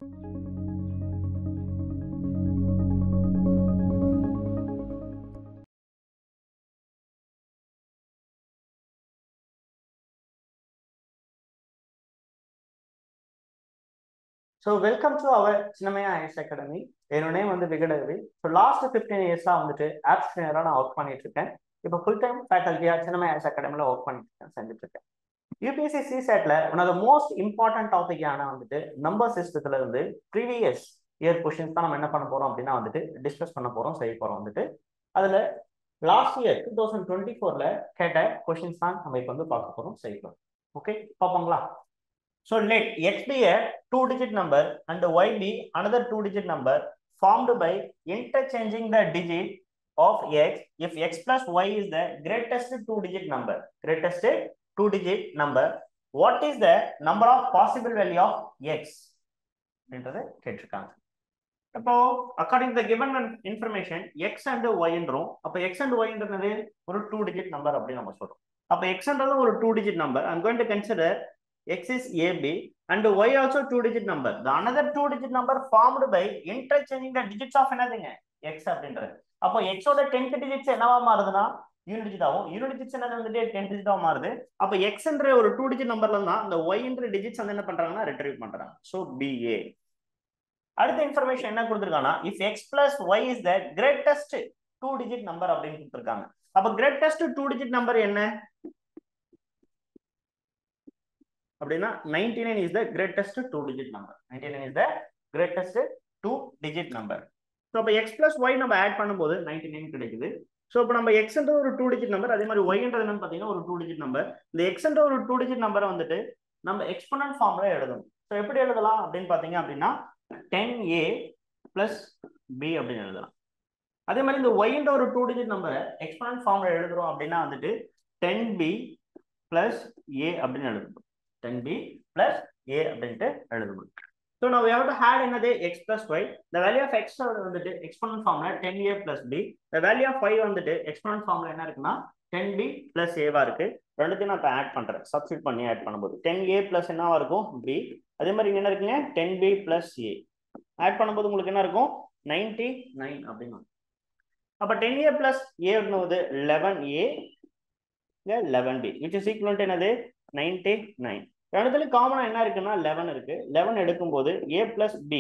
So welcome to our Chinamaya IAS Academy. என்னோட name வந்து விகடகவி. So last 15 இயர்ஸாக வந்துட்டு ஆப்ஸ் ட்ரெயினராக நான் ஒர்க் பண்ணிட்டு இருக்கேன். இப்போ ஃபுல் டைம் ஃபேக்கல்ட்டியாக சின்னமயா ஐஏஎஸ் அகாடமியில் ஒர்க் பண்ணிட்டு இருக்கேன், செஞ்சுட்டு இருக்கேன். யூபிஎஸ்சி சிசெட்ல one of the most important டாபிக்கான வந்துட்டு நம்பர் சிஸ்டத்துல இருந்து ப்ரீவியஸ் இயர் கொஸ்டின்ஸ் தான் நம்ம என்ன பண்ண போறோம் அப்படின்னா வந்துட்டு டிஸ்கஸ் பண்ண போறோம், செய்ய போறோம் வந்துட்டு. அதுல லாஸ்ட் இயர் 2024ல கேட்ட கொஸ்டின்ஸ் தான் நம்ம இப்போ வந்து பார்க்க போறோம், செய்ய போறோம். Okay, பார்ப்போங்களா? So let x be a 2-digit number and y be another 2-digit number formed by interchanging the digit of x if x plus y is the greatest 2-digit number. Greatest 2-digit number. What is the number of possible value of x? என்றதை கேட்டிருக்காங்க. அப்போ according to the given information x and y என்றும், அப்போ x and y என்றது ஒரு 2-digit number அப்படின்னு நம்ம சொல்றோம். அப்போ x என்றது ஒரு 2-digit number. I'm going to consider x is AB and y also 2-digit number. The another 2-digit number formed by interchanging the digits of என்னதுங்க x அப்படின்றது. அப்போ x ஓட 10th digits என்னவா மாறுதுன்னா யூனிட் டிஜிட் ஆகும். Unit digits என்னது வந்துட்டு 10 டிஜிட்டா மாறுது. அப்போ x என்ற ஒரு 2-digit நம்பர்ல தான் அந்த y என்ற டிஜிட்ஸ் வந்து என்ன பண்றாங்கன்னா ரிட்ரீவ் பண்றாங்க. So BA. அடுத்த இன்ஃபர்மேஷன் என்ன கொடுத்திருக்காங்கன்னா if x plus y is the greatest 2-digit number அப்படின்னு கொடுத்திருக்காங்க. அப்போ greatest 2-digit number என்ன அப்படின்னா 99 is the greatest 2-digit number. 99 is the greatest 2-digit number. So அப்போ x plus y நம்ம ஆட் பண்ணும்போது 99 கிடைக்குது. ஸோ இப்போ நம்ம x என்ற ஒரு 2-digit நம்பர், அதே மாதிரி y என்றது என்னன்னு பார்த்தீங்கன்னா ஒரு 2-digit நம்பர். இந்த x என்ற ஒரு 2-digit நம்பரை வந்துட்டு நம்ம எக்ஸ்போனன்ட் ஃபார்ம்ல எழுதணும். ஸோ எப்படி எழுதலாம் அப்படின்னு பார்த்தீங்க அப்படின்னா 10a plus b அப்படின்னு எழுதலாம். அதே மாதிரி இந்த y என்ற ஒரு 2-digit நம்பரை எக்ஸ்போனன்ட் ஃபார்ம்ல எழுதுறோம் அப்படின்னா வந்துட்டு 10b plus a அப்படின்னு எழுதணும். 10b plus a அப்படின்ட்டு எழுதணும். So now we have to add என்னது x plus y. The value of x வந்துட்டு exponent formula 10a plus b. The value of y வந்துட்டு exponent formula என்ன இருக்குன்னா 10b plus a வா இருக்கு. ரெண்டுத்தையும் நான் இப்போ ஆட் பண்றேன், சப்ஸ்டிட் பண்ணி ஆட் பண்ணும்போது 10a plus என்னவா இருக்கும் b. அதே மாதிரி இங்க என்ன இருக்குங்க 10b plus a. ஆட் பண்ணும்போது உங்களுக்கு என்ன இருக்கும் 99 அப்படின்னு. அப்ப 10a plus a என்னது 11a 11b which is equal to என்னது 99. ரெண்டுத்துல காமனா என்ன இருக்குன்னா 11 இருக்கு. 11 எடுக்கும்போது a plus b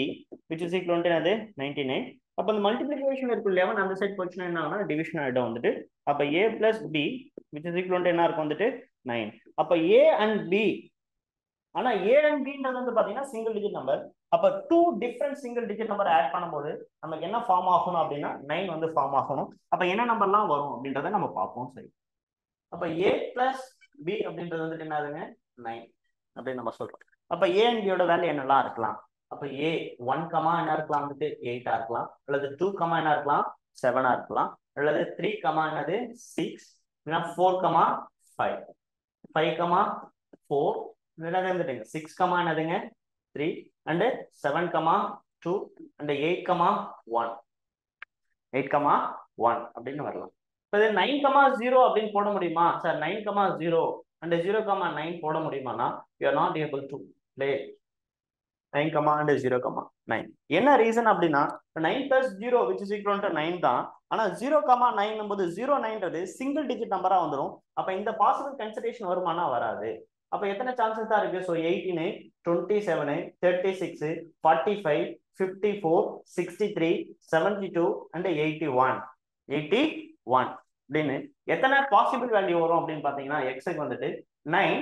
which is equal to என்னது 99. அப்ப அந்த மல்டிப்ளிகேஷன் இருக்கு 11 அந்த சைடு போச்சுன்னா என்ன ஆகும்னா டிவிஷன் ஆயிடும் வந்துட்டு. அப்ப a plus b which is equal to என்ன இருக்கும் வந்துட்டு 9. அப்ப a and b, ஆனா a and b ன்றது வந்து பாத்தீங்கன்னா சிங்கிள் டிஜிட் நம்பர். அப்ப 2 different single digit number add பண்ணும்போது நமக்கு என்ன ஃபார்ம் ஆகணும் அப்படின்னா 9 வந்து ஃபார்ம் ஆகணும். அப்ப என்ன நம்பர்லாம் வரும் அப்படின்றத நம்ம பார்ப்போம். சரி, அப்ப a plus b அப்படின்றது வந்துட்டு என்னதுங்க 9 அப்படின்னு நம்ம சொல்றோம். அப்ப a and b யோட வேல்யூ என்னெல்லாம் இருக்கலாம்? அப்ப a 1 கமா என்ன இருக்கலாம் வந்துட்டு 8 இருக்கலாம், அல்லது 2 கமா என்ன இருக்கலாம் 7 இருக்கலாம், அல்லது 3 கமா என்னது 6, இல்லனா 4 கமா 5, 5 கமா 4, இல்லனா வந்துட்டுங்க 6 கமா என்னதுங்க 3 and 7 comma 2 and 8 comma 1, 8 comma 1 அப்படின்னு வரலாம். இப்போ 9 கமா 0 அப்படின்னு போட முடியுமா சார்? 9 கமா 0 and 0,9 போட முடியுமானா you are not able to play 9, and 0,9. என்ன ரீசன் அப்படின்னா 9 plus 0 which is equal to 9 தான். ஆனா 0,9 போது 09ன்றது சிங்கிள் டிஜிட் நம்பரா வந்துடும். அப்ப இந்த பாசிபிள் கன்சிடரேஷன் வருமானா வராது. அப்ப எத்தனை சான்சஸ் தான் இருக்கு? ஸோ 18, 27, 36, 45, 54, 63, 72 and 81 அப்படின்னு எத்தனை பாசிபிள் வேல்யூ வரும் அப்படின்னு பாத்தீங்கன்னா எக்ஸுக்கு வந்துட்டு 9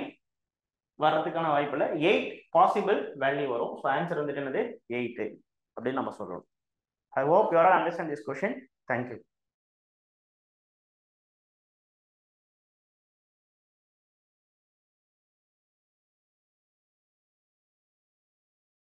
வர்றதுக்கான வாய்ப்பு இல்லை, 8 பாசிபிள் வேல்யூ வரும். ஸோ ஆன்சர் வந்துட்டு என்னது 8 அப்படின்னு நம்ம சொல்றோம். I hope you are understand this question. Thank you.